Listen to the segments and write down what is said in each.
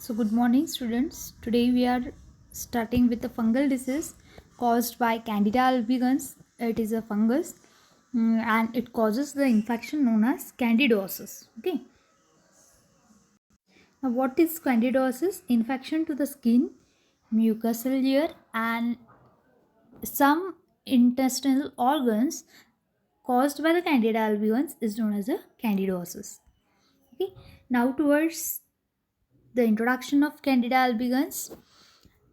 So good morning students. Today we are starting with a fungal disease caused by Candida albicans. It is a fungus and it causes the infection known as candidosis. Okay. Now what is candidosis? Infection to the skin, mucosal layer and some intestinal organs caused by the Candida albicans is known as a candidosis. Okay. Now towards the introduction of Candida albicans.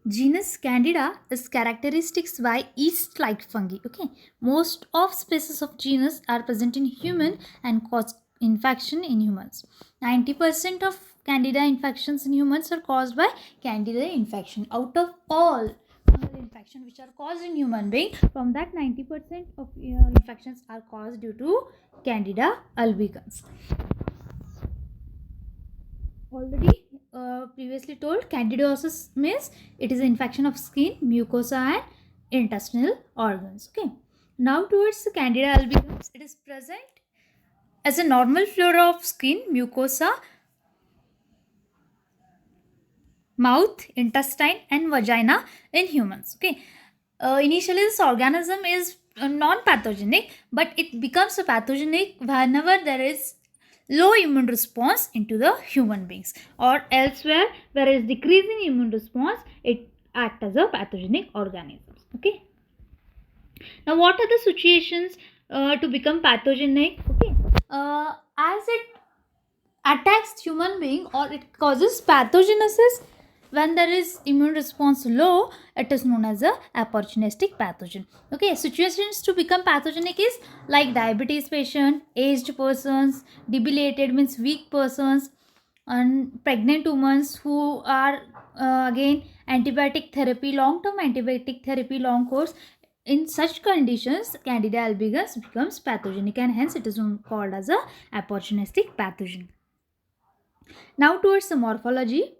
Genus Candida is characteristics by yeast-like fungi. Okay, most of species of genus are present in human and cause infection in humans. 90% of Candida infections in humans are caused by Candida infection. Out of all fungal infections which are caused in human being, from that 90% of infections are caused due to Candida albicans. Already previously told, candidosis means it is an infection of skin, mucosa and intestinal organs. Okay, now towards the Candida albicans, it is present as a normal flora of skin, mucosa, mouth, intestine and vagina in humans. Okay, initially this organism is non-pathogenic, but it becomes a pathogenic whenever there is low immune response into the human beings, or elsewhere where is decreasing immune response, it acts as a pathogenic organism. Okay, now what are the situations to become pathogenic? Okay, as it attacks human being or it causes pathogenesis when there is immune response low, it is known as a opportunistic pathogen. Okay, situations to become pathogenic is like diabetes patient, aged persons, debilitated means weak persons, and pregnant women who are again antibiotic therapy, long term antibiotic therapy, long course. In such conditions, Candida albicans becomes pathogenic and hence it is called as a opportunistic pathogen. Now towards the morphology,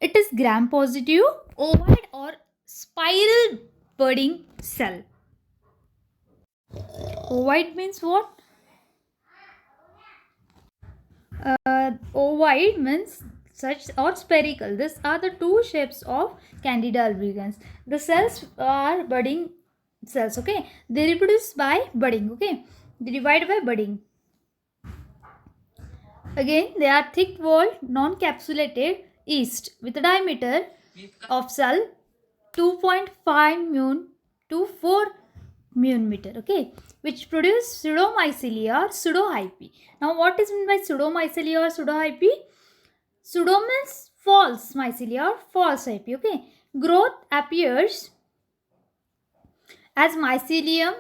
it is gram positive, ovoid or spiral budding cell. Ovoid means what? Ovoid means such or spherical. These are the two shapes of Candida albicans. The cells are budding cells. Okay, they reproduce by budding. Okay, they divide by budding. Again, they are thick-walled, non-capsulated yeast with a diameter of cell 2.5 mun to 4 mun meter. Okay, which produce pseudomycelia or pseudohyphae. Now, what is meant by pseudomycelia or pseudohyphae? Pseudo means false mycelia or false hyphae. Okay, growth appears as mycelium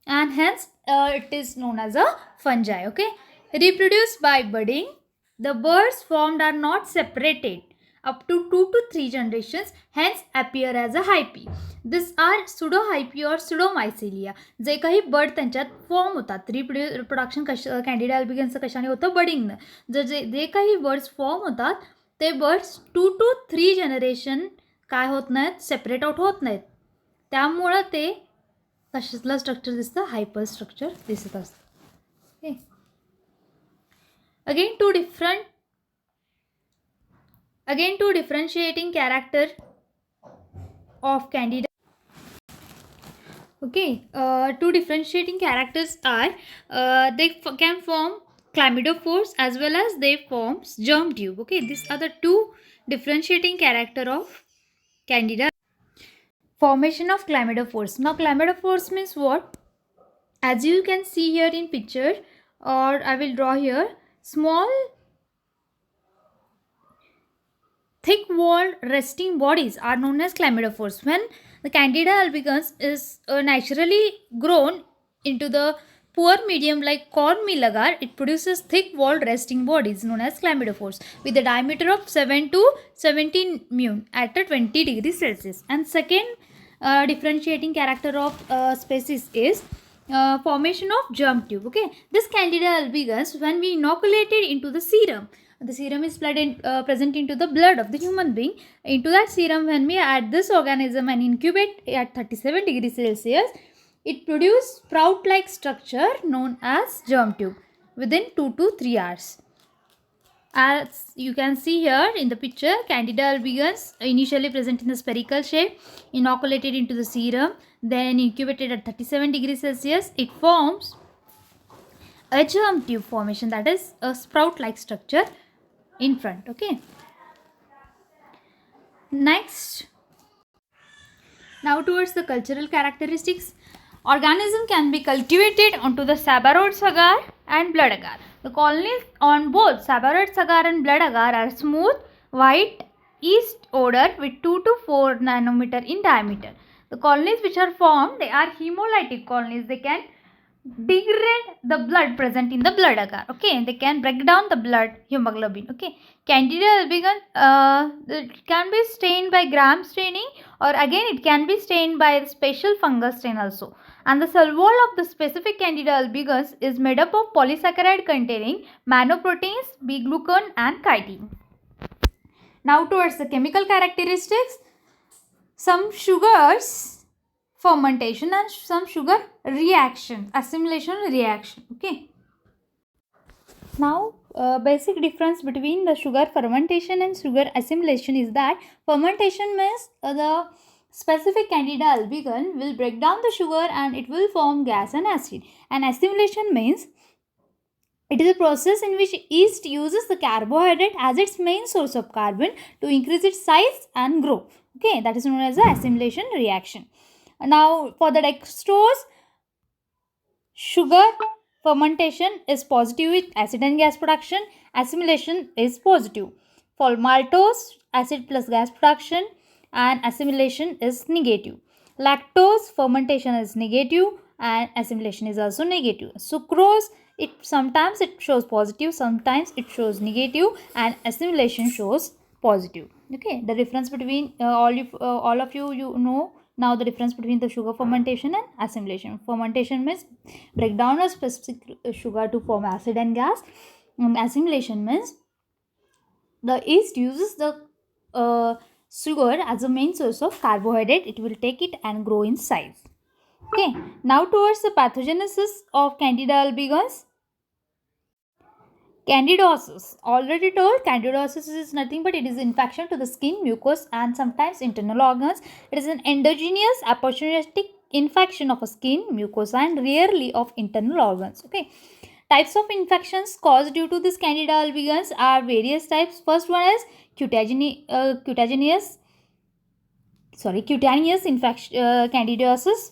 and hence it is known as a fungi. Okay, reproduced by budding. The birds formed are not separated up to 2 to 3 generations, hence appear as a hyphae. This are pseudohyphae or pseudomycelia. जे काही bird त्यांच्यात form होतात, reproduction candida अल्बिगन्सचं कशाने होतं? बर्डिंगनं. जे काही birds form होतात ते birds 2 to 3 generation काय होत नाहीत? सेपरेट आउट होत नाहीत. त्यामुळं ते कशातलं स्ट्रक्चर दिसतं? हायपर स्ट्रक्चर दिसत असतं. Okay, again two differentiating character of Candida. Okay, two differentiating characters are they can form chlamydophores as well as they forms germ tube. Okay, these are the two differentiating character of Candida. Formation of chlamydophores. Now chlamydophores means what? As you can see here in picture, or I will draw here, small thick-walled resting bodies are known as chlamydophores. When the Candida albicans is naturally grown into the poor medium like corn meal agar, it produces thick-walled resting bodies known as chlamydophores with a diameter of 7 to 17 mun at a 20 degrees Celsius. And second differentiating character of species is formation of germ tube. Okay, this Candida albicans, when we inoculate it into the serum is present into the blood of the human being. Into that serum, when we add this organism and incubate at 37 degrees Celsius, it produces sprout-like structure known as germ tube within 2 to 3 hours. As you can see here in the picture, Candida albicans initially present in the spherical shape, inoculated into the serum, then incubated at 37 degrees Celsius. It forms a germ tube formation, that is a sprout like structure in front. Okay, next, now towards the cultural characteristics. Organism can be cultivated onto the sabaroid agar and blood agar. The colonies on both sabaroid agar and blood agar are smooth, white, yeast odor with 2 to 4 nanometer in diameter. The colonies which are formed, they are hemolytic colonies. They can degrade the blood present in the blood agar. Okay, they can break down the blood hemoglobin. Okay, Candida albicans it can be stained by gram staining, or again it can be stained by special fungal stain also. And the cell wall of the specific Candida albicans is made up of polysaccharide containing manoproteins, B-glucan and chitin. Now towards the chemical characteristics, some sugars fermentation and some sugar reaction, assimilation reaction. Okay. Now basic difference between the sugar fermentation and sugar assimilation is that fermentation means the specific Candida albicans will break down the sugar and it will form gas and acid. And assimilation means it is a process in which yeast uses the carbohydrate as its main source of carbon to increase its size and grow. Okay, that is known as the assimilation reaction. Now for the dextrose, sugar fermentation is positive with acid and gas production, assimilation is positive. For maltose, acid plus gas production and assimilation is negative. Lactose, fermentation is negative and assimilation is also negative. Sucrose, sometimes it shows positive, sometimes it shows negative, and assimilation shows positive. Okay, the difference between all of you know now the difference between the sugar fermentation and assimilation. Fermentation means break down a specific sugar to form acid and gas. Assimilation means the yeast uses the sugar as a main source of carbohydrate. It will take it and grow in size. Okay, now towards the pathogenesis of Candida albicans. Candidosis. Already told, candidosis is nothing but it is infection to the skin, mucus and sometimes internal organs. It is an endogenous opportunistic infection of a skin, mucosa and rarely of internal organs. Okay. Types of infections caused due to this Candida albicans are various types. First one is cutaneous infection, candidiasis.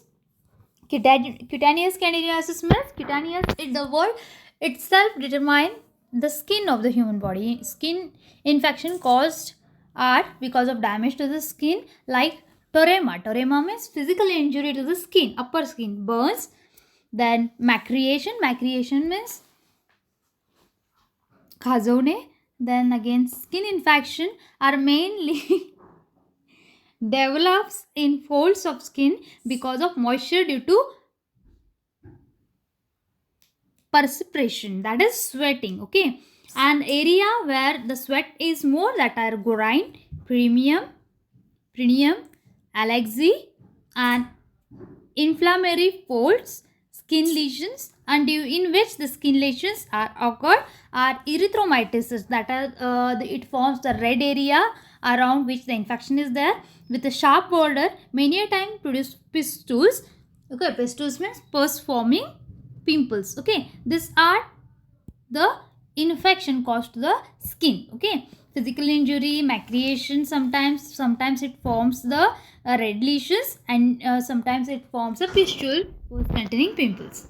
Cutaneous candidiasis means cutaneous is the word itself determine the skin of the human body. Skin infection caused are because of damage to the skin, like torema. Torema means physical injury to the skin, upper skin, burns. Then macreation. Macreation means khazone. Then again skin infection are mainly develops in folds of skin because of moisture due to perspiration, that is sweating. Okay, an area where the sweat is more, that are groin, perineum, alaxi and inflammatory folds, skin lesions, and in which the skin lesions are occurred are erythromitis, that are it forms the red area around which the infection is there with a sharp border, many a time produce pustules. Okay, pustules means pus forming pimples. Okay, these are the infection caused to the skin. Okay, physical injury, macreation, sometimes it forms the red lesions and sometimes it forms a pustule containing pimples.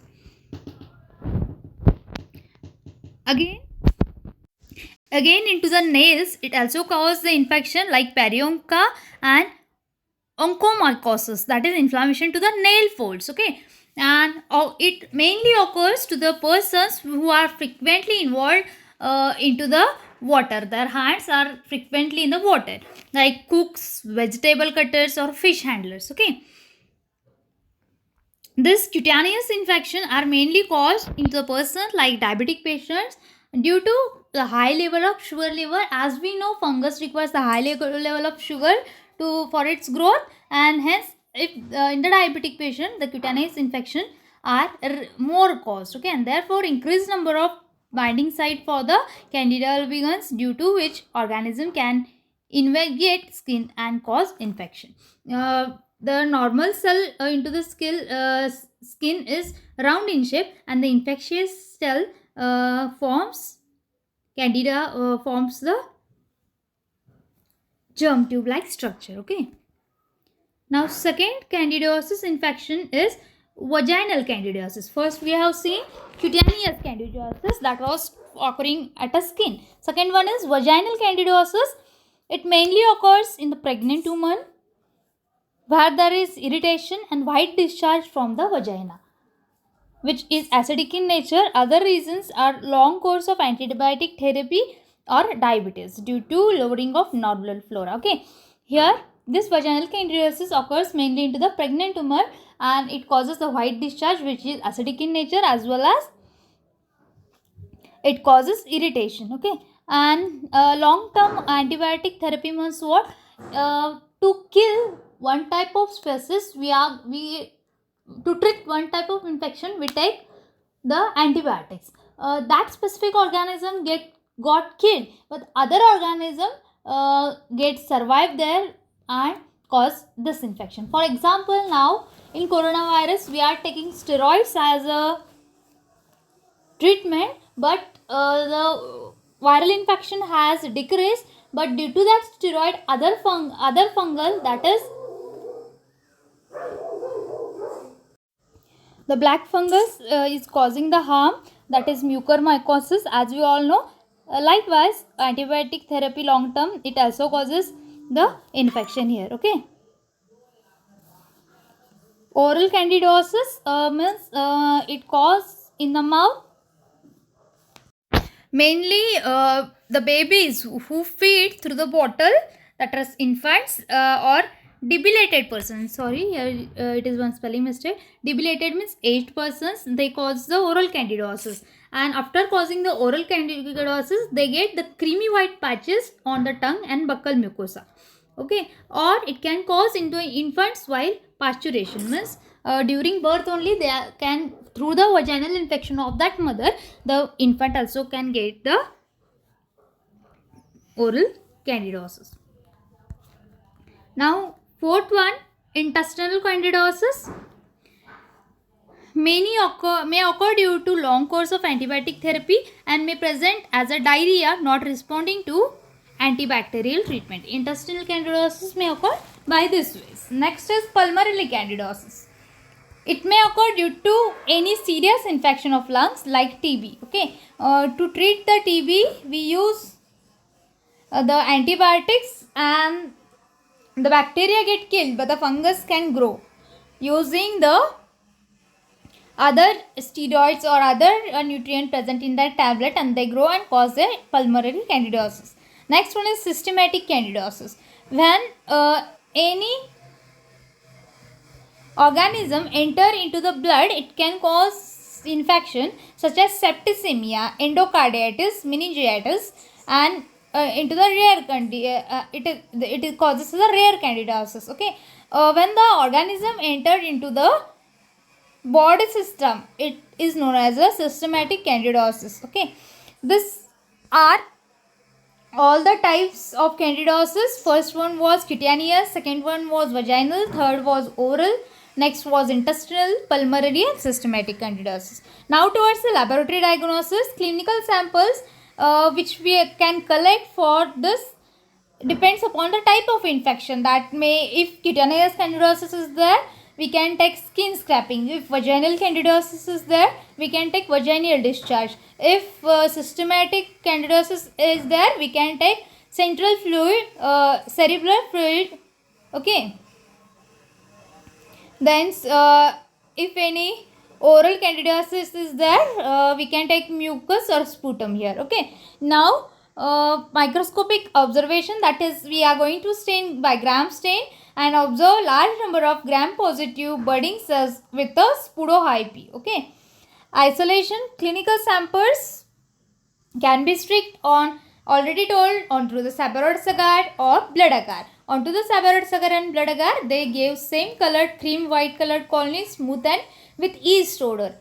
Again into the nails, it also causes the infection like perionca and onychomycosis, that is inflammation to the nail folds. Okay, and it mainly occurs to the persons who are frequently involved into the water. Their hands are frequently in the water, like cooks, vegetable cutters or fish handlers. Okay, this cutaneous infection are mainly caused in the persons like diabetic patients due to the high level of sugar level. As we know, fungus requires the high level of sugar for its growth, and hence if in the diabetic patient the cutaneous infection are more caused. Okay, and therefore increased number of binding site for the Candida albicans, due to which organism can invade skin and cause infection. The normal cell into the skin is round in shape, and the infectious cell forms Candida forms the germ tube like structure. Okay. Now, second candidiasis infection is vaginal candidiasis. First, we have seen cutaneous candidiasis that was occurring at a skin. Second one is vaginal candidiasis. It mainly occurs in the pregnant woman where there is irritation and white discharge from the vagina, which is acidic in nature. Other reasons are long course of antibiotic therapy or diabetes due to lowering of normal flora. Okay, here this vaginal candidiasis occurs mainly into the pregnant woman, and it causes the white discharge, which is acidic in nature, as well as it causes irritation. Okay, and long term antibiotic therapy means what? To kill one type of species, we to treat one type of infection, we take the antibiotics. That specific organism got killed, but other organism get survived there and cause this infection. For example, now in coronavirus we are taking steroids as a treatment, but the viral infection has decreased, but due to that steroid, other fungal, that is the black fungus, is causing the harm, that is mucormycosis, as we all know. Likewise, antibiotic therapy long term, it also causes the infection here. Okay. Oral candidiasis means it causes in the mouth. Mainly the babies who feed through the bottle, that is infants or debilitated persons. Sorry, here it is one spelling mistake. Debilitated means aged persons. They cause the oral candidiasis, and after causing the oral candidiasis, they get the creamy white patches on the tongue and buccal mucosa. Okay, or it can cause into infants while parturition, means during birth only they can, through the vaginal infection of that mother, the infant also can get the oral candidiasis. Now, fourth one, intestinal candidiasis. May occur due to long course of antibiotic therapy and may present as a diarrhea not responding to antibacterial treatment. Intestinal candidiasis may occur by this ways. Next is pulmonary candidiasis. It may occur due to any serious infection of lungs like TB. Okay, to treat the TB, we use the antibiotics, and the bacteria get killed, but the fungus can grow using the other steroids or other nutrient present in that tablet, and they grow and cause a pulmonary candidiasis. Next one is systematic candidiasis. When any organism enter into the blood, it can cause infection such as septicemia, endocarditis, meningitis, and into the rare it causes the rare candidiasis. Okay, when the organism entered into the body system, it is known as a systematic candidiasis. Okay, this are all the types of candidiasis. First one was cutaneous, second one was vaginal, third was oral, next was intestinal, pulmonary, and systematic candidiasis. Now towards the laboratory diagnosis, clinical samples which we can collect for this depends upon the type of infection. That may, if cutaneous candidiasis is there, we can take skin scraping. If vaginal candidiasis is there, we can take vaginal discharge. If systematic candidiasis is there, we can take central fluid, cerebral fluid. Okay. Then if any oral candidiasis is there, we can take mucus or sputum here. Okay. Now microscopic observation, that is, we are going to stain by gram stain and observe large number of gram positive budding cells with a pseudohyphae. Okay. Isolation, clinical samples can be strict on, already told, onto the Sabarot agar or blood agar. Onto the Sabarot agar and blood agar, they gave same colored cream white colored colonies, smooth and with yeast odor.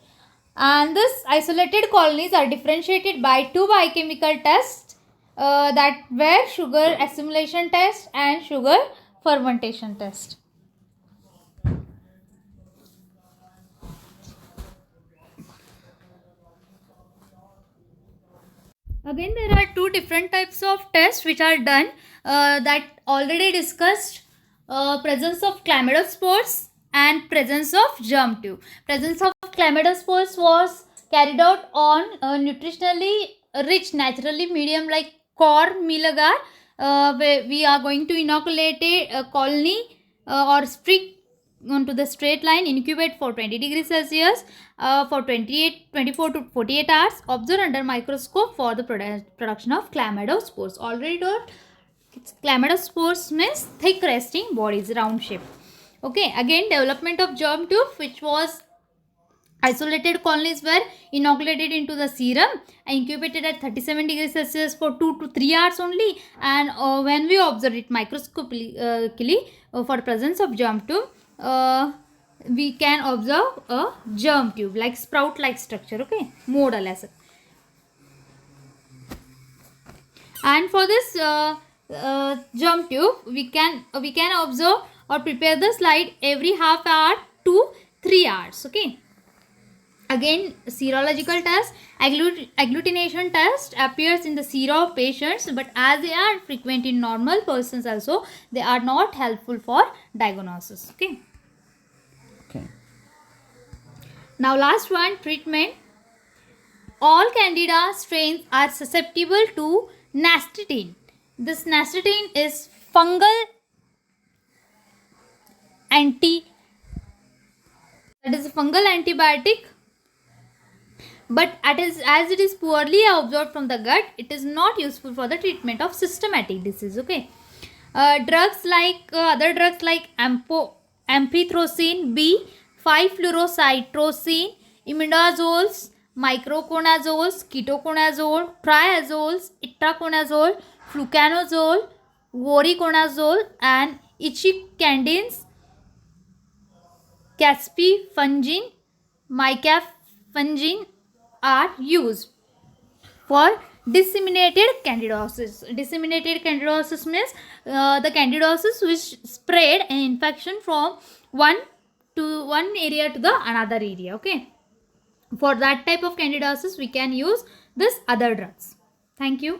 And this isolated colonies are differentiated by two biochemical tests, that were sugar assimilation test and sugar fermentation test. Again, there are two different types of tests which are done, that already discussed. Presence of chlamydospores and presence of germ tube. Presence of chlamydospores was carried out on nutritionally rich naturally medium like corn meal agar, where we are going to inoculate a colony or sprig onto the straight line, incubate for 20 degrees Celsius for 24 to 48 hours, observe under microscope for the production of chlamydospores. Already told, chlamydospores means thick resting bodies, round shape. Okay, again development of germ tube, which was isolated colonies were inoculated into the serum and incubated at 37 degrees Celsius for 2 to 3 hours only. And when we observe it microscopically for the presence of germ tube, we can observe a germ tube like sprout like structure. Okay, modal as. And for this germ tube, we can observe or prepare the slide every half hour to 3 hours. Okay. Again, serological test, agglutination test appears in the sera of patients, but as they are frequent in normal persons also, they are not helpful for diagnosis. Okay. Okay. Now last one, treatment. All Candida strains are susceptible to nystatin. This nystatin is fungal fungal antibiotic, but as it is poorly absorbed from the gut, it is not useful for the treatment of systematic disease. Okay. Other drugs like amphotericin B, 5-fluorocytosine, imidazoles, microconazoles, ketoconazole, triazoles, itraconazole, fluconazole, voriconazole, and ichicandins, caspifungin, micafungin are used for disseminated candidiasis. Disseminated candidiasis means the candidiasis which spread an infection from one area to the another area. Okay. For that type of candidiasis, we can use this other drugs. Thank you.